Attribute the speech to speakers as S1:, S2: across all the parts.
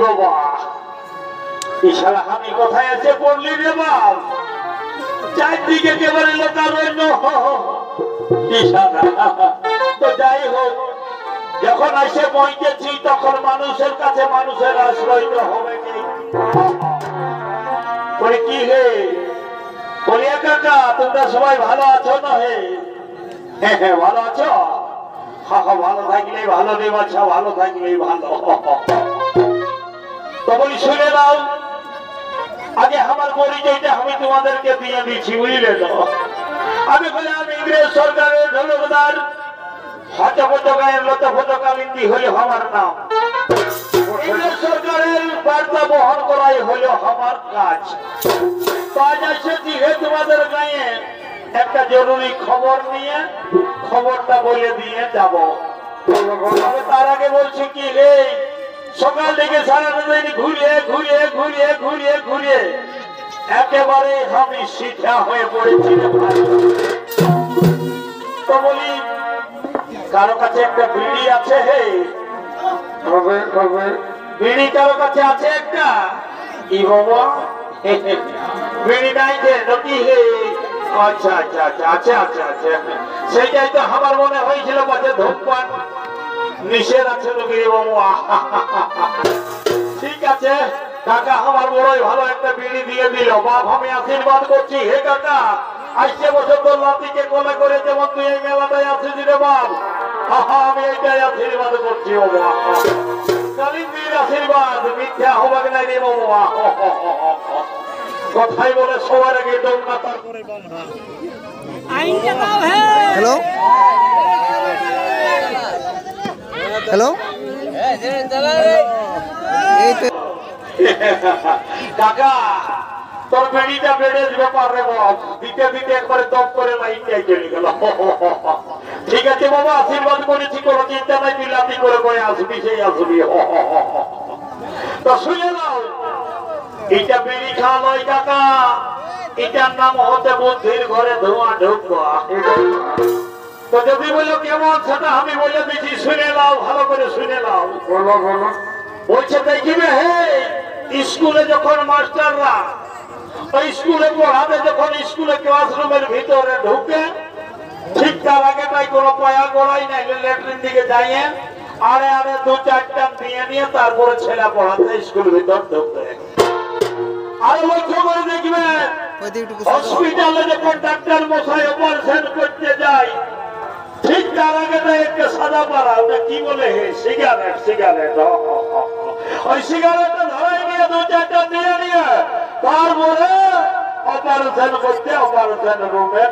S1: বাবা ইশারা আমি কোথায় আছে পড়লি রে বাপ চারদিকে একেবারে লোকারণ্য ইশারা তো যাই হোক যখন এসে পৌঁছেছি তখন মানুষের কাছে মানুষের আশ্রয় তো হবে বলে কি হে বলিয়া কাকা তোমরা সবাই ভালো আছো না হে হ্যাঁ হ্যাঁ ভালো আছো ভালো থাকলেই ভালো রে বাচ্চা ভালো থাকলেই ভালো তো বলি শুনে নাও আগে আমার পরিচয়টা আমি তোমাদেরকে দিয়ে দিচ্ছি বুঝলে তো আমি বলে আমি ইংরেজ সরকারের ঢোলকদার হতপতকায়ের লতপতকালিন্দি হইল আমার নাম ইংরেজ সরকারের বার্তা বহন করাই হইল আমার কাজ আজ এসেছি হে তোমাদের গায়ে একটা জরুরি খবর নিয়ে খবরটা বলে দিয়ে যাব তার আগে বলছি কি রে সকাল থেকে সারাটা দিন ঘুরিয়ে ঘুরিয়ে ঘুরিয়ে ঘুরিয়ে ঘুরিয়ে একেবারে আমি শিখা হয়ে পড়েছি তো বলি কারো কাছে একটা বিড়ি আছে হে বিড়ি কারো কাছে আছে একটা কি বাবা বিড়ি নাই যে নাকি হে আচ্ছা আচ্ছা আচ্ছা আচ্ছা আচ্ছা আচ্ছা সেইটাই তো আমার মনে হয়েছিল পাশে ধূমপান নিষেধ আছে নাকি রে বাবা ঠিক আছে কাকা আমার বড়ই ভালো একটা বিড়ি দিয়ে দিল বাপ আমি আশীর্বাদ করছি হে কাকা আসছে বছর তোর লাতিকে কোলে করে যেমন তুই এই মেলাটায় আছিস রে বাপ আমি এইটাই আশীর্বাদ করছি বাবা কালিন্দির আশীর্বাদ মিথ্যা হবে না রে বাবা কথাই বলে সবার আগে দম না তারপরে
S2: হ্যালো হ্যালো এই তো
S1: কাকা তোর বেড়িটা বেড়ে ব্যাপার রে বাপ দিতে দিতে একবারে দপ করে লাইনটাই চলে গেল ঠিক আছে বাবা আশীর্বাদ করেছি কোনো চিন্তা নাই তুই লাতি করে করে আসবি সেই আসবি তো শুনে নাও এটা বেড়ি খাওয়া নয় কাকা এটার নাম হতে বুদ্ধির ঘরে ধোঁয়া ঢুকবা তো যদি বললো কেমন সেটা আমি বলে দিচ্ছি শুনে নাও ভালো করে শুনে নাও বলো বলো বলছে দেখবে হে স্কুলে যখন মাস্টাররা ওই স্কুলে পড়াতে যখন স্কুলে ক্লাসরুমের ভিতরে ঢুকে ঠিক তার আগে তাই কোনো পয়া গড়াই নাই ল্যাট্রিন দিকে যাইয়ে আরে আরে দু চারটা নিয়ে নিয়ে তারপরে ছেলে পড়াতে স্কুলের ভিতর ঢুকতে আর লক্ষ্য করে দেখবে হসপিটালে যখন ডাক্তার মশাই অপারেশন করতে যায় ঠিক তার আগে তো একটা সাদা পাড়া ওটা কি বলে হে সিগারেট সিগারেট ওই সিগারেটটা ধরাই নিয়ে দু চারটা দিয়ে নিয়ে তারপরে অপারেশন করতে অপারেশন রুমে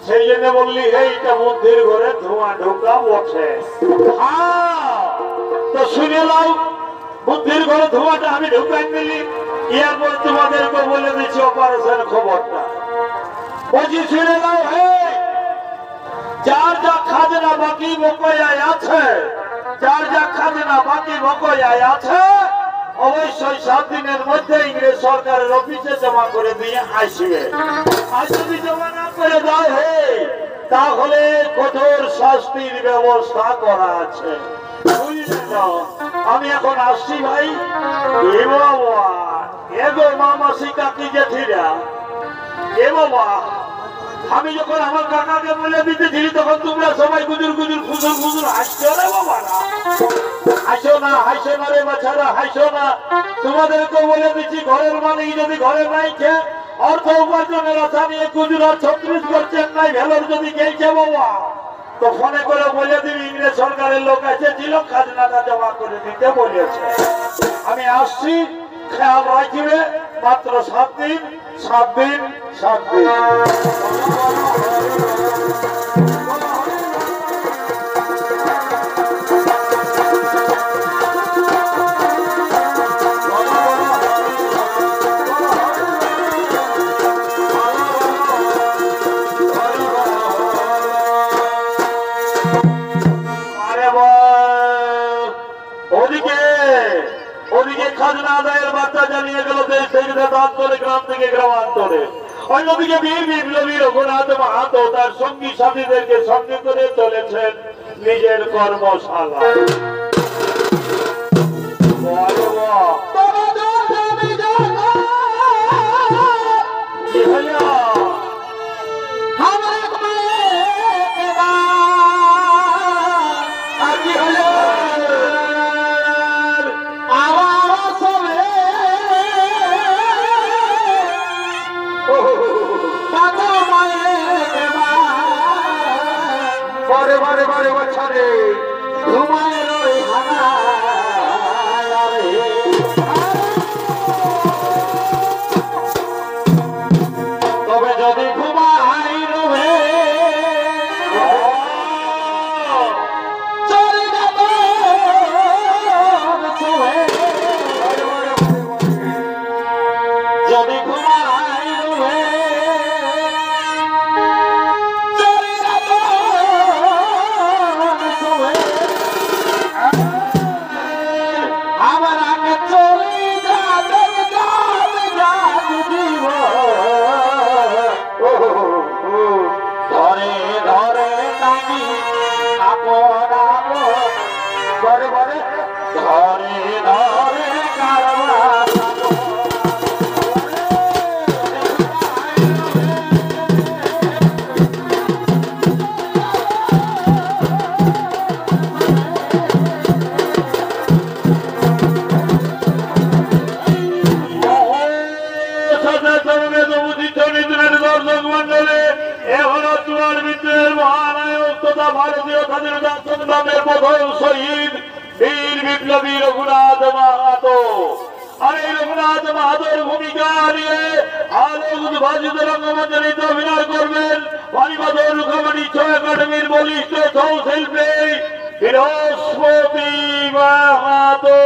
S1: সেই জন্য বললি এইটা বুদ্ধির ঘরে ধোঁয়া ঢোকা বসে তো শুনে নাও বুদ্ধির ঘরে ধোঁয়াটা আমি ঢুকাই নিলি এরপর তোমাদেরকে বলে দিচ্ছি অপারেশন খবরটা বলছি শুনে নাও হে যার যা খাজনা বাকি বকয়ায় আছে যার যা খাজনা বাকি বকয়ায় আছে অবশ্যই 7 দিনের মধ্যে ইংরেজ সরকারের অফিসে জমা করে দিয়ে আসবে আর যদি জমা না করে দাও হে তাহলে কঠোর শাস্তির ব্যবস্থা করা আছে আমি এখন আসছি ভাই এ বাবা এগো মামাসি কাকি জেঠিরা এ বাবা আমি যখন আমার কাকাকে বলে দিতেছিলি তখন তোমরা সবাই গুজুর গুজুর খুজুর খুজুর হাসছো রে বাবা হাসো না রে বাচ্চারা হাসো না তোমাদেরকে বলে দিচ্ছি ঘরের মালিক যদি ঘরে নাইছে অর্থ উপার্জনের আশা নিয়ে গুজরাট 36 করছেন নাই ভেলোর যদি গেছে বাবা তো ফোনে করে বলে দিবি ইংরেজ সরকারের লোক এসেছিল খাজনাটা জমা করে দিতে বলেছে আমি আসছি খেয়াল রাখবে মাত্র 7 দিন 7 দিন 7 দিন খাজনা আদায়ের বার্তা জানিয়ে গেল দেশ থেকে দেশান্তরে গ্রাম থেকে গ্রামান্তরে অন্যদিকে বীর বিপ্লবী রঘুনাথ মাহাতো তার সঙ্গী সাথীদেরকে সঙ্গে করে চলেছেন নিজের কর্মশালায় তবে যদি ঘুমাই রবে চলে যাব যদি ঘুমাই রবে চলে যাব আমার আগে চলে যাবে দিব ধরে ধরে টানি আপন ঘরে ঘরে ধরে ধরে কারবার ভারতীয় স্বাধীনতা সংগ্রামের প্রথম শহীদ বীর বিপ্লবী রঘুনাথ মাহাতো। আর এই রঘুনাথ মাহাতোর ভূমিকা নিয়ে আলোক উদ্ভাসিত রঙ্গমঞ্চে নৃত্য অভিনয় করবেন পানিবাদর কমেডি একাডেমির বলিষ্ঠ সহশিল্পী বৃহস্পতি মাহাতো।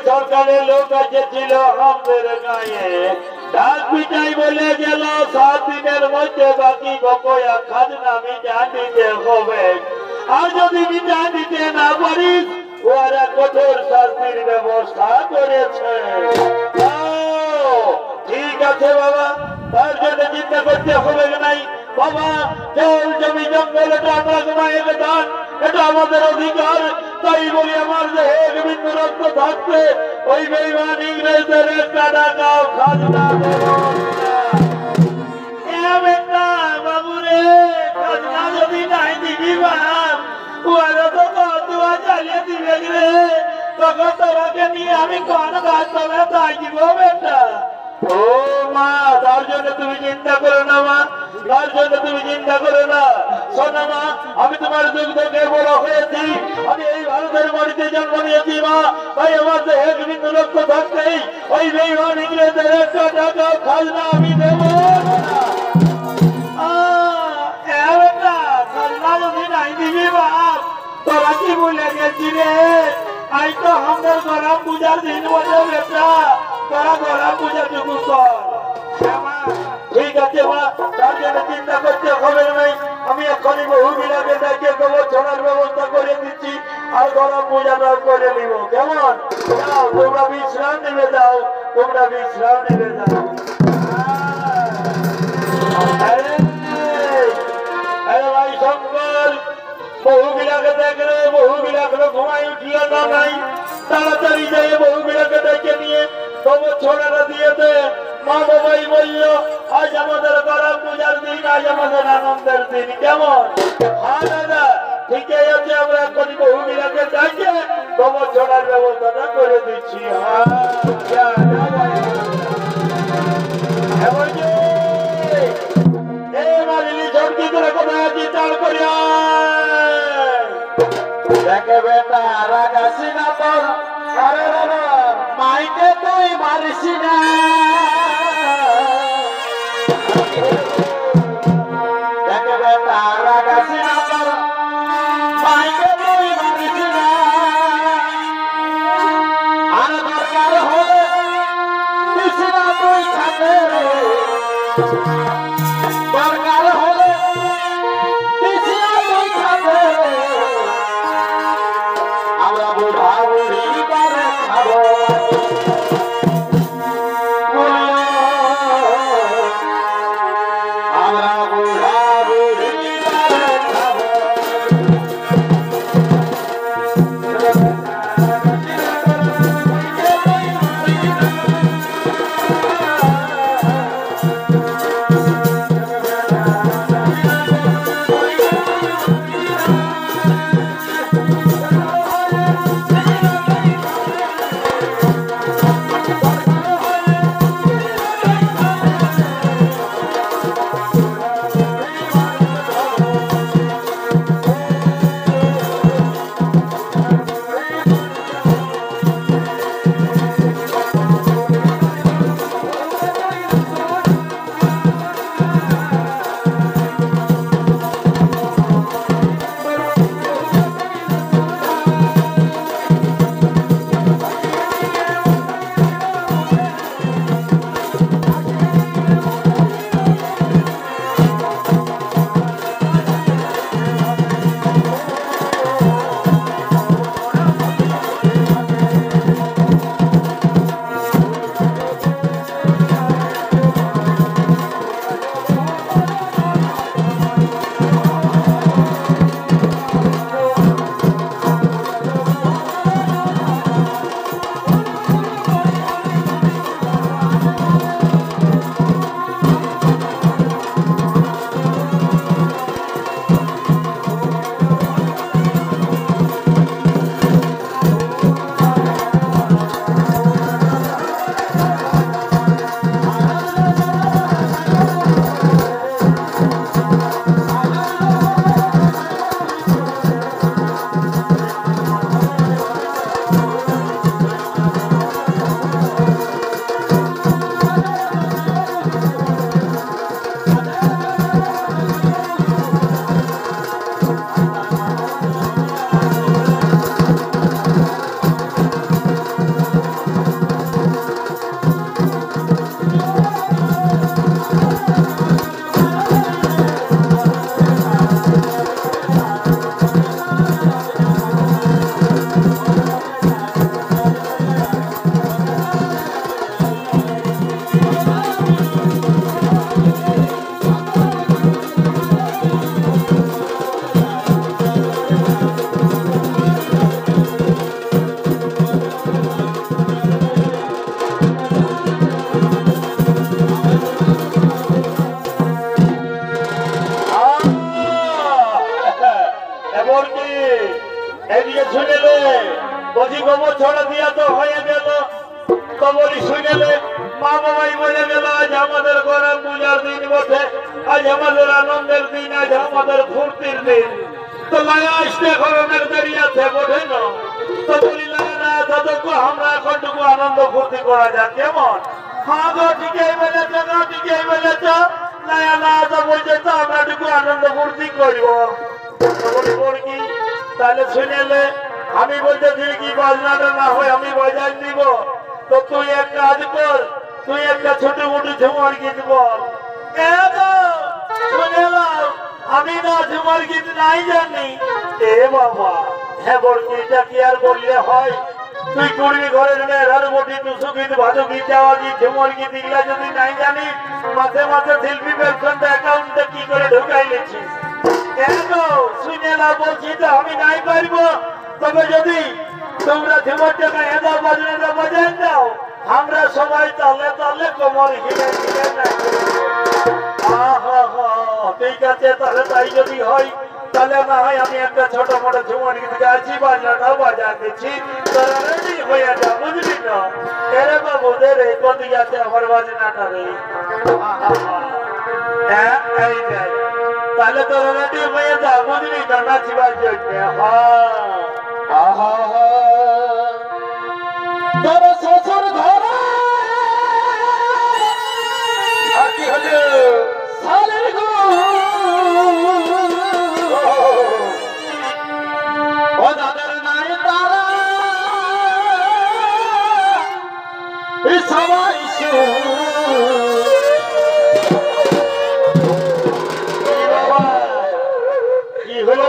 S1: সরকারের লোক এসেছিল আমাদের গায়ে ডাক পিটাই বলে গেল 7 দিনের মধ্যে বাকি বকেয়া খাজনা মিটা দিতে হবে, আর যদি মিটা দিতে না পারিস ওরা কঠোর শাস্তির ব্যবস্থা করেছে। ঠিক আছে বাবা, তার জন্য চিন্তা করতে হবে নাই বাবা। জল জমি জঙ্গল এটা আপনার মায়ের দান, এটা আমাদের অধিকার। তাই বলি আমার যে এক বিন্দু রক্ত থাকতে ওই বেঈমান ইংরেজদের একটা টাকাও খাজনা দেব না। বাবু রে, খাজনা যদি নাই দিবি বাপ, ওরা তো তোয়া চালিয়ে দিবে রে, তখন তোমাকে নিয়ে আমি কোন গাছ তবে তাই দিব বেটা। ও মা, তার জন্য তুমি চিন্তা করো না মা, তার জন্য তুমি চিন্তা করো না। শোনো মা, আমি তোমার দুঃখ থেকে বড় হয়েছি, আমি এই ভারতের বাড়িতে জন্ম নিয়েছি মা। তাই আমার যে এক বিন্দু লক্ষ্য থাকতেই ওই বেঈমান ইংরেজদের একটা টাকা খাজনা আমি দেব না। খাজনা যদি নাই দিবি বাপ, তোরা কি বলে গেছি রে? আই তো আমাদের গরম পূজার দিন বলে বেটা, তোরা গরম পূজা টুকু কর। ঠিক আছে মা, তার জন্য চিন্তা করতে হবে নাই। আমি এখনই বহু বিলাকে ডাকে গোবর ছড়ার ব্যবস্থা করে দিচ্ছি, আর গরম পূজাটাও করে নিব। কেমন? যাও, তোমরা বিশ্রাম নেবে যাও, তোমরা বিশ্রাম নেবে যাও। আরে ভাই শঙ্কর, বহু বিলাকে দেখলে বহু বিলাকে ঘুমাই উঠল না নাই, তাড়াতাড়ি যেয়ে বহু বিলাকে ডেকে নিয়ে গোবর ছড়াটা দিয়ে দে। মা বাবাই বলল আজ আমাদের গরম পূজার দিন, আজ আমাদের আনন্দের দিন। কেমন? হ্যাঁ দাদা, ঠিকই আছে, আমরা এখনই বহু বিলাকে ডাকে গোবর ছড়ার ব্যবস্থাটা করে দিচ্ছি। দেখে বেটা রাগাছি না তোর, আরে দাদা মাইকে তুই মারিস না। দেখে বেটা রাগাছি না তোর, মাইকে তুই মারিস না। আর দরকার হলে দিস না তুই খাতে, দরকার হলে এদিকে শুনেলে বলছি গোবর ছড়া দিয়া তো হয়ে গেল তো বলি শুনেলে মা বাবাই বলে গেল আজ আমাদের গরম পূজার দিন বটে, আজ আমাদের আনন্দের দিন, আজ আমাদের ফুর্তির দিন। তো লায়া আসতে এখন অনেক দেরি আছে বটে না, তো বলি না ততক্ষণ আমরা এখনটুকু আনন্দ ফুর্তি করা যাক কেমন? হ্যাঁ গো ঠিকই বলেছ গো ঠিকই বলেছ, লায়া না তো বলছে তো আমরা টুকু আনন্দ ফুর্তি করবো। বলি কি তাহলে শুনেলে আমি বলতেছি কি বাজনাটা না হয় আমি বাজার দিব, তো তুই এক কাজ কর, তুই একটা ছোট মোটো ঝুমার গীত বল। শুনেলাম আমি না ঝুমার গীত নাই জানি। এ বাবা হ্যাঁ বলছি এটা কি আর বললে হয়? তুই করবি ঘরের মেয়ের মোটি টুসু গীত ভাজু গীত যাওয়া গীত ঝুমার গীত এগুলা যদি নাই জানিস মাসে মাসে শিল্পী পেনশনটা অ্যাকাউন্টে কি করে ঢুকাই নিচ্ছিস? শুনেলা বলছি তো আমি নাই পারবো, তবে যদি তোমরা ঝুমার টাকা এদা বাজনাটা বাজায় দাও আমরা সবাই তালে তালে কোমর হিলে হিলে নাই। ঠিক আছে তাহলে তাই যদি হয় তাহলে না হয় আমি একটা ছোট মোটো ঝুমার গীত গাইছি বাজনাটা বাজায় দিচ্ছি, তোরা রেডি হয়ে যা বুঝলি না? এরে বাবু রে কোথি আছে আমার বাজনাটা রে। হ্যাঁ এই দেখ তাহলে তোরা রেডি হয়ে যা বুঝলি না নাচিবার জন্য। তোর শ্বশুর ঘর কি হলো শালের গো ও দাদার নাই তারা সবাই কি হলো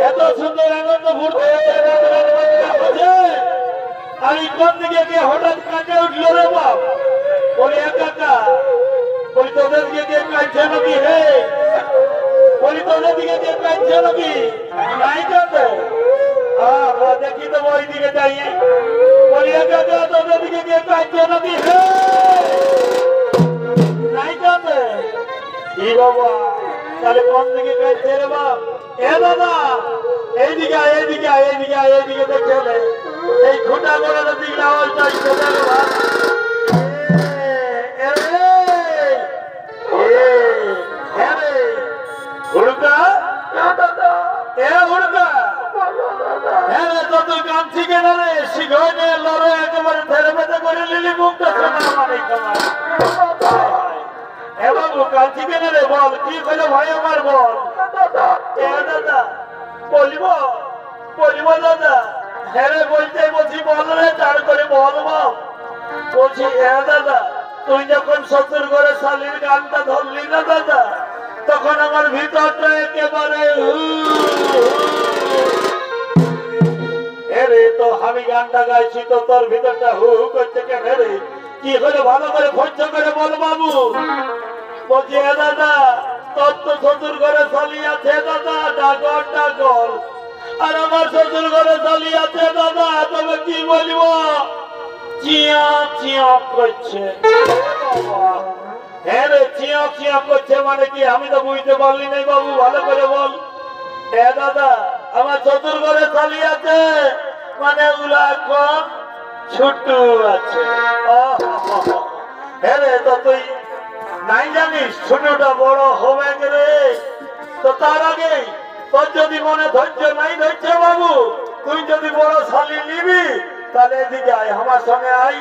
S1: এত সুন্দর আনন্দ ফুর্তি আমি কোন দিকে গিয়ে হঠাৎ কাঁচে উঠলো রে বাপ? বলি একা বলি তোদের দিকে গিয়ে কাঁদছে নাকি? হে বলি তোদের দিকে গিয়ে কাঁদছে নাকি? নাই কাঁদে দেখি তো ওই দিকে যাইয়ে বলি একা তোদের দিকে গিয়ে কাঁদছে নাকি? হে নাই কাঁদে কি বাবা তাহলে কোন দিকে কাঁদছে রে বাপ? এ দাদা এইদিকে এইদিকে এইদিকে এইদিকে দেখছে এই খুঁটা করে দিকে আওয়াজটা তুই কাঁদছি কেন রে? শিখয় নিয়ে লড়ে একেবারে ফেরে ফেতে করে নিলি মুখটা শোনা মানে বাবু কাঁদছি কেন রে? বল কি করে ভাই আমার বল। দাদা বলিব বলিব দাদা? হ্যাঁ রে বলতে বলছি বল রে তার করে বল বাপ। বলছি হ্যাঁ দাদা তুই যখন শ্বশুর ঘরে শালির গানটা ধরলি না দাদা তখন আমার ভিতরটা একেবারে রে তো আমি গানটা গাইছি তো তোর ভিতরটা হু হু করছে কেন রে? কি হলে ভালো করে খরচ করে বল বাবু। বলছি হ্যাঁ দাদা তোর তো শ্বশুর ঘরে শালি আছে দাদা ডাগর ডাগর, আর আমার শ্বশুর ঘরে শালি আছে দাদা তবে কি বলবো চিয়া চিয়া করছে। হ্যাঁ রে চিয়া চিয়া করছে মানে কি আমি তো বুঝতে পারলি নাই বাবু, ভালো করে বল। হ্যাঁ দাদা আমার শ্বশুর ঘরে শালি আছে মানে ওগুলা এখন ছোট আছে। হ্যাঁ রে তো তুই নাই জানিস ছোটটা বড় হবে রে? তো তার আগে তোর যদি মনে ধৈর্য নাই ধরছে বাবু, তুই যদি বড় শালি নিবি তাহলে এদিকে আয় আমার সঙ্গে আয়।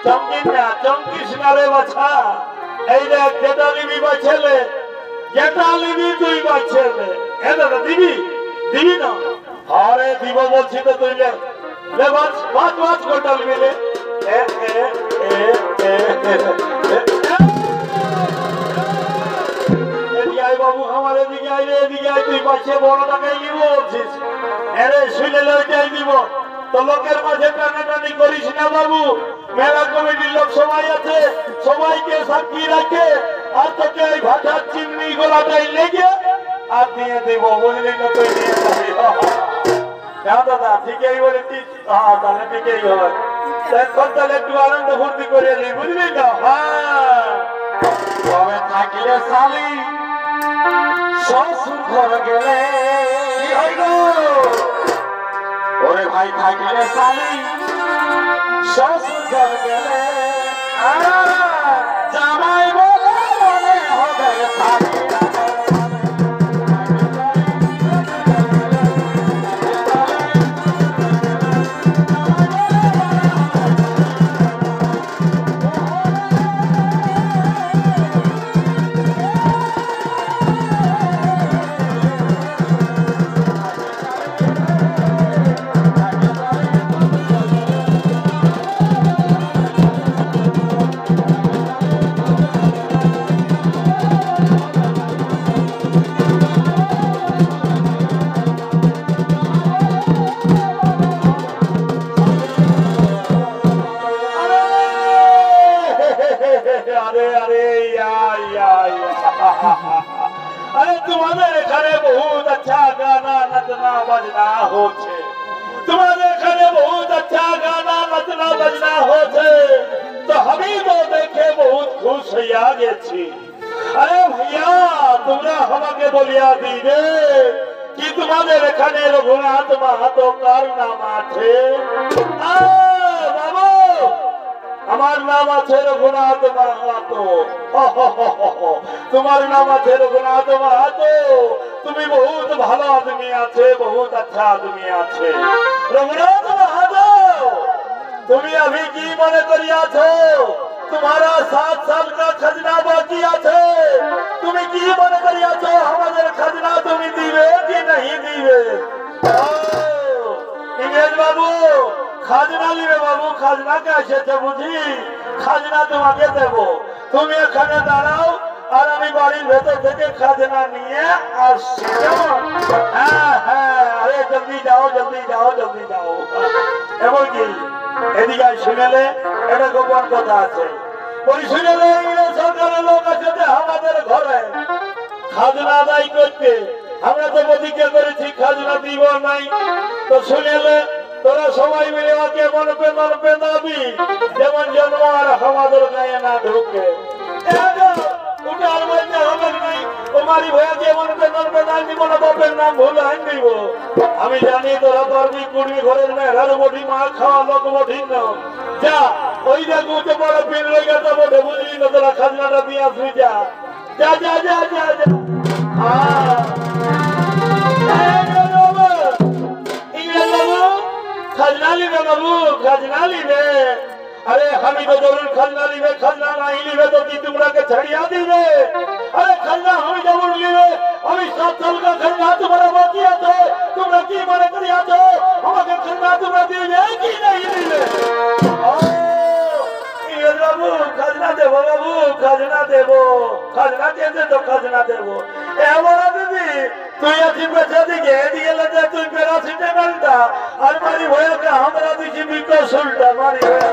S1: চমকিস না চমকিস না রে বাছা, এই দেখ যেটা নিবি বা ছেলে যেটা নিবি তুই বা ছেলে। হ্যাঁ দাদা দিবি দিবি না? আরে দিব বলছি তো তুই লে বাজ বাজ কোটাল মিলে বাবু আমার এদিকে আইলে এদিকে আই তুই পাশে বড় টাকাই নিব বলছিস? আরে শুনে লইটাই দিব তো লোকের মাঝে টানাটানি করিস না বাবু। মেলা কমিটির লোক সবাই আছে, সবাইকে সাক্ষী রাখে আর তোকে ওই ভাষার চিমনি গোলাটাই লেগে আর দিয়ে দিব বুঝলি না? তুই নিয়ে যাবি। হ্যাঁ দাদা ঠিকই বলেছিস, হ্যাঁ তাহলে ঠিকই হবে। এখন তাহলে একটু আনন্দ ফুর্তি করে নি বুঝলি না? হ্যাঁ তবে থাকলে শালি শ্বশুর ঘর গেলে কি হয় গো ওরে ভাই থাকিলে শালি শ্বশুর ঘর গেলে জামাই বলে মনে হবে থাকি अरे तुम्हारे घरे बहुत अच्छा गाना नचना बजना हो छे तुम्हारे घरे बहुत अच्छा गाना नचना बजना हो छे तो हमी तो देखे बहुत खुश आ गे छी अरे भैया तुमरा हमके बोलिया दीवे कि तुम्हारे घरे रघुनाथ महातो कारनामा छे बाबू আমার নাম আছে রঘুনাথ মাহাতো তোমার নাম আছে রঘুনাথ মাহাতো তুমি বহুত ভালো আদমি আছে বহুত अच्छा आदमी আছে রঘুনাথ মাহাতো তুমি अभी কি মনে করিয়াছো तुम्हारा 7 साल का खजना बाकी আছে তুমি কি মনে করিয়াছো আমাদের खजना তুমি দিবে কি नहीं দিবে इंग्रेज बाबू খাজনা নিবে বাবু খাজনা কে এসেছে বুঝি খাজনা তোমাকে দেব তুমি এখানে দাঁড়াও আর আমি বাড়ির ভেতর থেকে খাজনা নিয়ে আসছি হ্যাঁ হ্যাঁ আরে জলদি যাও জলদি যাও জলদি যাও এমন কি এদিকে শুনেলে এটা গোপন কথা আছে ওই শুনেলে ইংরেজ সরকারের লোক আছে যে আমাদের ঘরে খাজনা আদায় করতে আমরা তো প্রতিজ্ঞা করেছি খাজনা দিব নাই তো শুনেলে তোরা সবাই মিলে ওকে মনপে দাবি যেমন জানোয়ার আমাদের গায়ে না ঢুকে উঠার বলতে হবে নাই তোমারই ভয়ে যে মনপে দাবি দিব না বাপের নাম ভুল আইন দিব আমি জানি তোরা পারবি কুড়ি ঘরের মেয়ের বটি মা খাওয়া লোক বটি না যা ওই দেখ উঠে বড় পিন রয়ে গেছে বটে বুঝলি না তোরা খাজনাটা দিয়ে আসবি যা যা যা যা যা যা खाजना लीबे बाबू खाजना लीबे अरे हमी तो जरूर खाजना लीबे खाजना नहीं लीबे तो की तुमरा के छड़िया दीबे अरे खाजना हमी जरूर लीबे अभी 7 साल का खाजना तुम्हारा बाकी है तो तुमरा की मारे करिया तो हमके खाजना तुमरा दीबे की नहीं दीबे ओ ये बाबू खाजना देबो खाजना कैसे तो खाजना देबो ए हमारा दीदी তুই আছি বেঁচে দিকে দিয়ে লাগে তুই প্যারাসিটামলটা আর মারি হয়ে কে আমরা দিছি বিকশলটা মারি হয়ে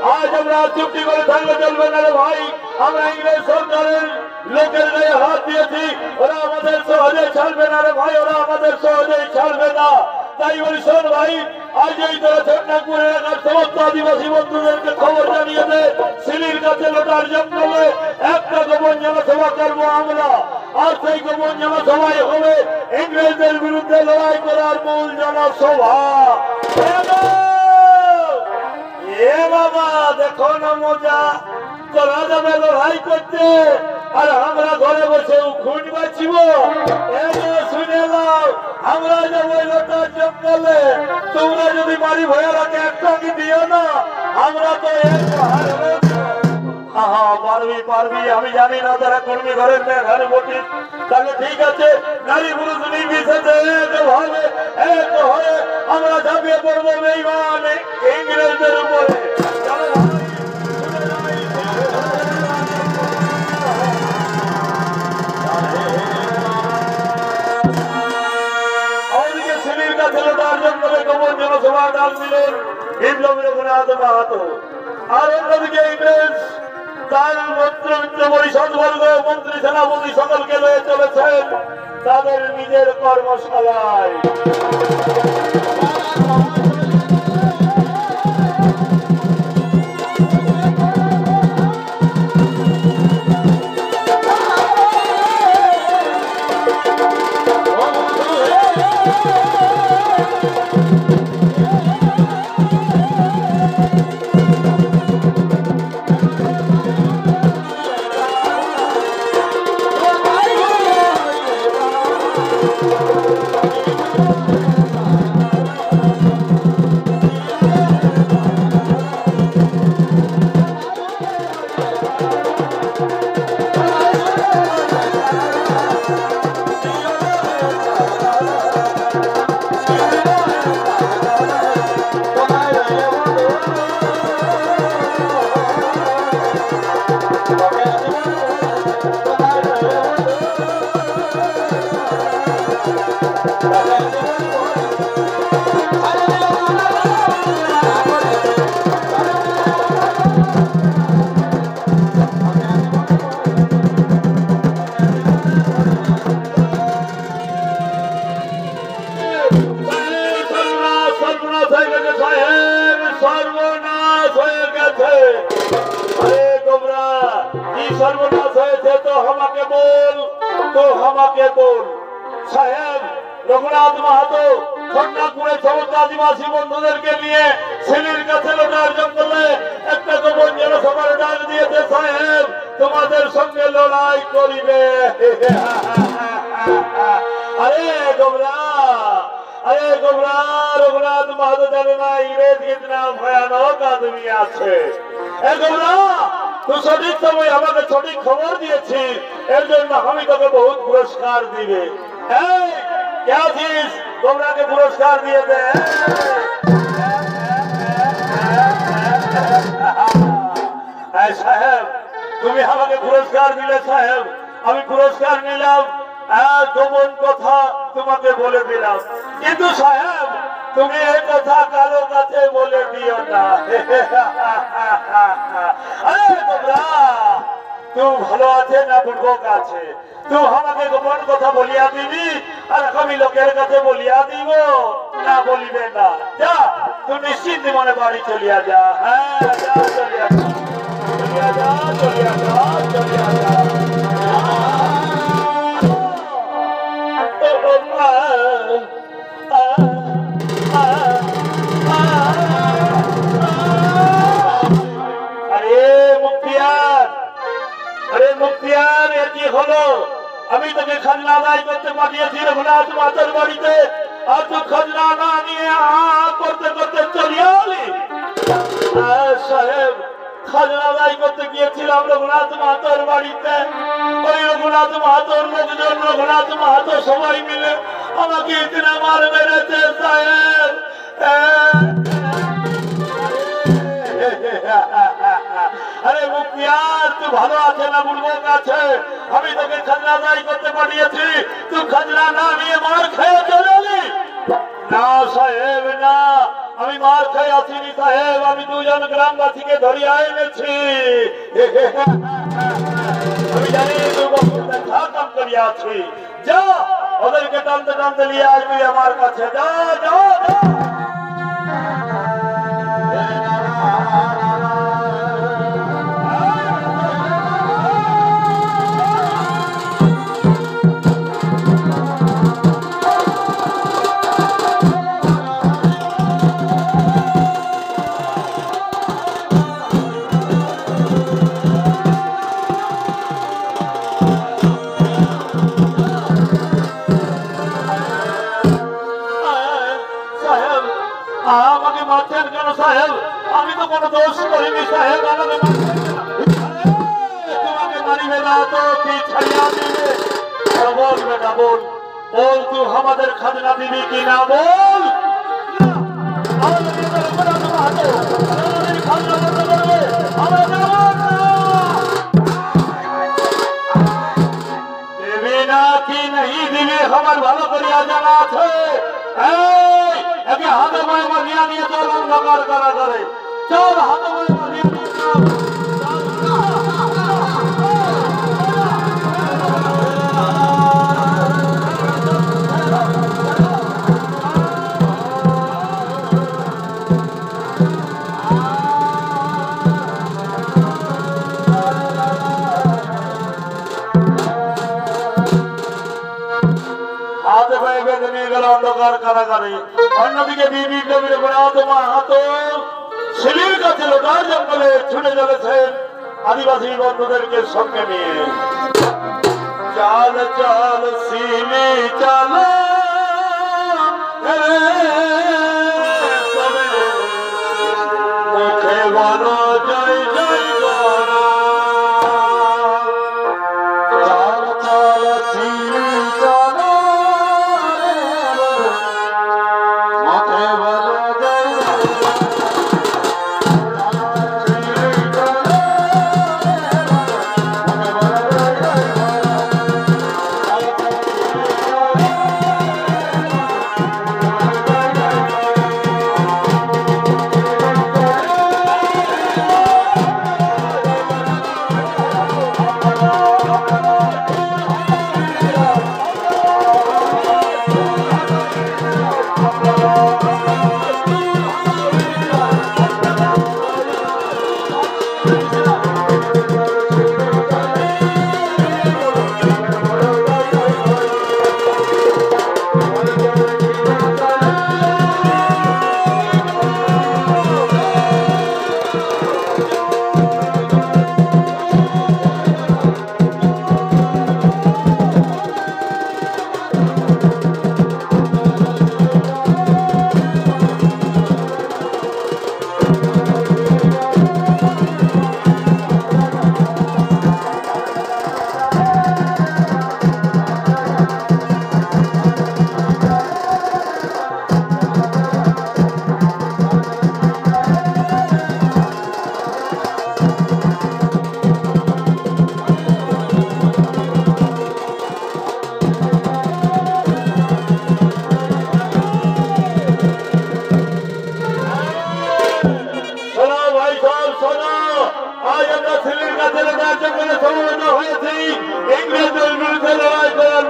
S1: आज আমরা চুক্তি করে থাকলে চলবে না রে ভাই আমরা ইংরেজ সরকারের লোকের গায়ে হাত দিয়েছি ওরা আমাদের সহজে ছাড়বে না রে ভাই ওরা আমাদের সহজে ছাড়বে না তাই বলি শোন ভাই আজ এই তোরা ছোটনাগপুরে এলাকার সমস্ত আদিবাসী বন্ধুদেরকে খবর জানিয়ে দে সিলির কাছে লোটার জঙ্গলে একটা গোপন জনসভা করবো আমরা আর সেই গোপন জনসভায় হবে ইংরেজদের বিরুদ্ধে লড়াই করার মূল জনসভা এ বাবা দেখো না মজা তোরা যাবে লড়াই করতে আর আমরা ঘরে বসে খুন বাঁচিব শুনে নাও আমরা যাবো লোটার জঙ্গলে তোমরা যদি মারি ভয়ারাকে একটা কি দিও না আমরা তো পারবি পারবি আমি জানি না তারা কর্মী ঘরের মেয়ে ঘরে বটি তাহলে ঠিক আছে নারী পুরুষ নির্বিশেষে ভাবে এক হয়ে আমরা ঝাঁপিয়ে পড়বো বেঈমান ইংরেজদের উপরে জঙ্গলে গোপন পৌরসভা ডাক দিলেন বিপ্লবী রঘুনাথ মাহাতো। আর অন্যদিকে ইংরেজ তার মন্ত্রিমিত্র পরিষদ বর্গ মন্ত্রী সেনাপতি সকলকে লয়ে চলেছেন তাদের নিজের কর্মশালায়। সর্বনাশ হয়েছে তো আমাকে বল সাহেব। রঘুনাথ মাহাতো খন্ডাপুরে সমস্ত আদিবাসী বন্ধুদেরকে নিয়ে সিলির কাছে লোটার জঙ্গলে একটা গোপন জনসভার ডাক দিয়েছে সাহেব, তোমাদের সঙ্গে লড়াই করিবে। अरे गोबरा रघुनाथ माधो जाने ना इंग्रेज कितना भयानक आदमी আছে। এ গোবরা তুই সঠিক সময় আমাকে সঠিক খবর দিয়েছিস, এর জন্য আমি তোকে বহুত পুরস্কার দিবে। এই কে আছিস? গোবরাকে পুরস্কার দিয়ে দে। সাহেব তুমি আমাকে পুরস্কার দিলে সাহেব, আমি পুরস্কার নিলাম, গোপন কথা তোমাকে বলে দিলাম, কিন্তু সাহেব তুমি এই কথা কারো কাছে বলে দিও না। আরে গোবরা তুই ভালো আছে না বুড়বক আছে? তুই আমাকে গোপন কথা বলিয়া দিবি আর আমি লোকের কাছে বলিয়া দিব না? বলিবে না। যা তুই নিশ্চিন্ত মনে বাড়ি চলিয়া যা। হ্যাঁ যা, চলিয়া যা, চলিয়া যা, চলিয়া যা, চলিয়া যা। আমি তোকে খাজনা আদায় করতে পাঠিয়েছি রঘুনাথ মাতার বাড়িতে, আর তুই খাজনা না নিয়ে করতে করতে চলিয়ে এলি। সাহেব খাজনা আদায় করতে গিয়েছিলাম রঘুনাথ মাতার বাড়িতে, ওই রঘুনাথ মাতার লোকজন রঘুনাথ মাহাতো সবাই মিলে আমাকে ইতনা মার মেরেছে সাহেব। আরে মুখিয়ার তুই ভালো আছে না বুড়বক আছে? আমি তোকে খাজনা আদায় করতে পাঠিয়েছি, তুই খাজনা না নিয়ে মার খেয়ে চলে এলি। না সাহেব না, আমি মার খেয়ে আসিনি সাহেব, আমি দুজন গ্রামবাসীকে ধরিয়া এনেছি। আমি জানি তুই বহুত দেখা কাম করিয়া আছি, যা ওদেরকে টানতে টানতে নিয়ে আসবি আমার কাছে। যা যা যা। আমাকে মারছেন কেন সাহেব? আমি তো কোনো দোষ করিনি সাহেব, আমাকে তোমাকে মারিবে না তো কি ছাড়িয়া দিবে? বল বেটা বল, বল তুই আমাদের খাজনা দিবি কি না? বল। দেবে না কি नहीं দিবি আমার ভালো করিয়া জানা আছে। একে হাতে পায়ে বাঁধিয়ে নিয়ে চল অন্ধকার কারাগারে চল হাতে পায়ে বাঁধিয়ে নিয়ে চল হাতে পায়ে বেঁধে নিয়ে গেল অন্ধকার কারাগারে অন্যদিকে বিবি নবীর তোমার হাত শিলির কাছে লোটার জঙ্গলে ছুটে চলেছেন আদিবাসী বন্ধুদেরকে সঙ্গে নিয়ে চাল চাল শিলি চাল মুখে বলো জয় জয় করা চাল চাল শিলি চাল মুখে বলো জয়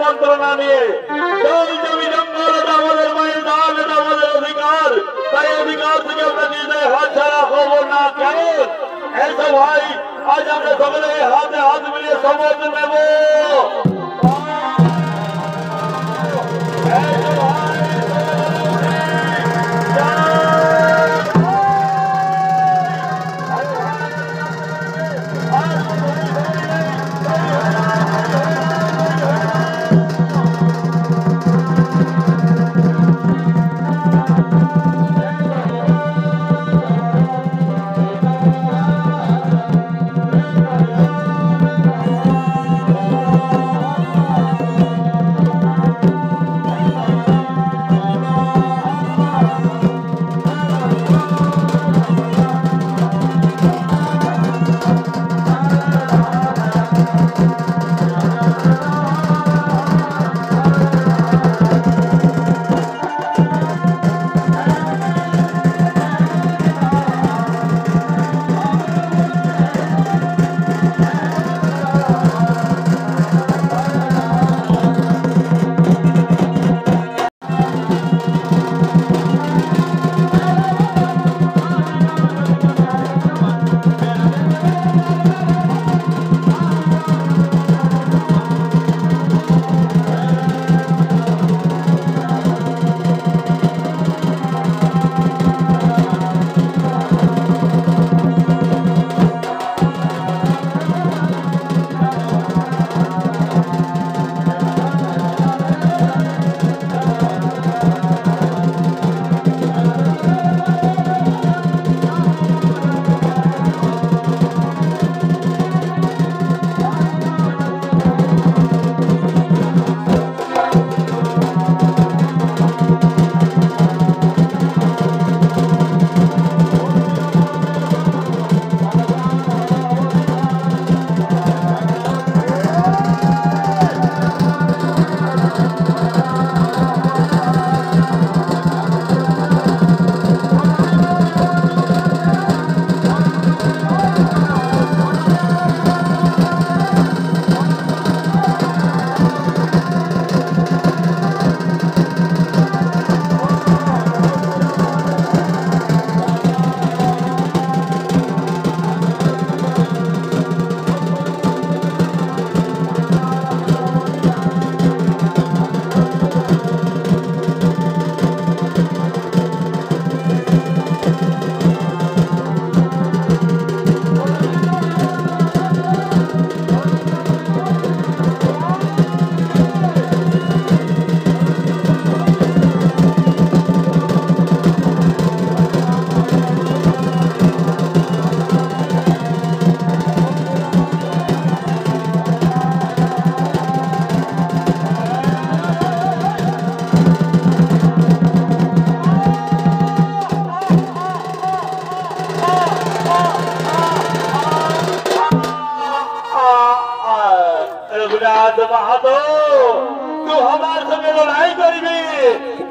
S1: মন্ত্রণা নিয়ে জমি জঙ্গল আমাদের মায়ের দাম এটা আমাদের অধিকার তাই অধিকার থেকে আমরা নিজেদের হাত ছাড়া খবর না কেমন এইসব ভাই আজ আমরা সকলে হাতে হাত মিলিয়ে শপথ নেব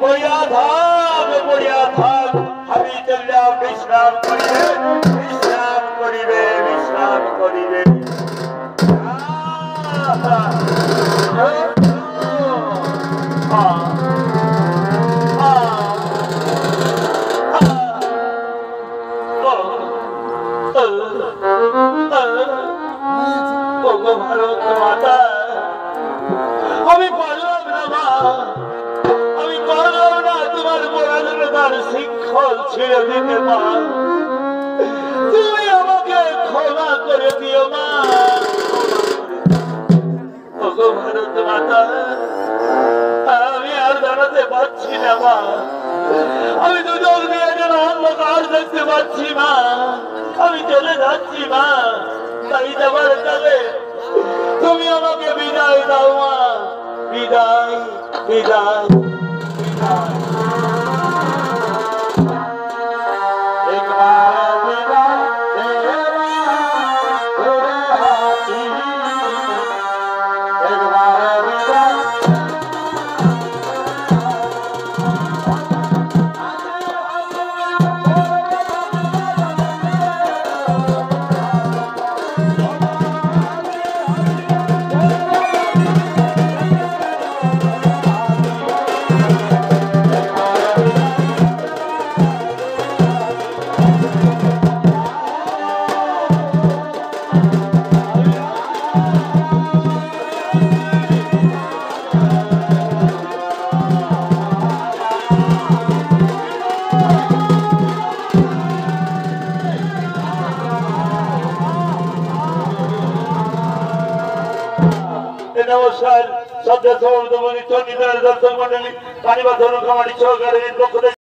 S1: পড়িয়া থাক আমি চলিয়া বিশ্রাম করিবে বিশ্রাম করিবে বিশ্রাম করিবে ভারত মাতা আমি পারলাম না মা আমি পারলাম না তোমার পড়াশোনার শিক্ষক ছেড়ে দিতে মা তুমি আমাকে ক্ষমা করে দিও মা ভারত মাতা আমি আর দাঁড়াতে পারছি না মা আমি তো চোখ দিয়ে যেন অন্ধকার দেখতে পাচ্ছি মা আমি চলে যাচ্ছি মা তাই যাবার তবে তুমি আমাকে বিদায় দাও মা বিদায় বিদায় বিদায় একবার বিদায় একবার বিদায় নমস্কার শ্রদ্ধা সমর্থ দর্শক মন্ডলী পানিবাদ ধর্ম কমিটি সহকারী পক্ষ থেকে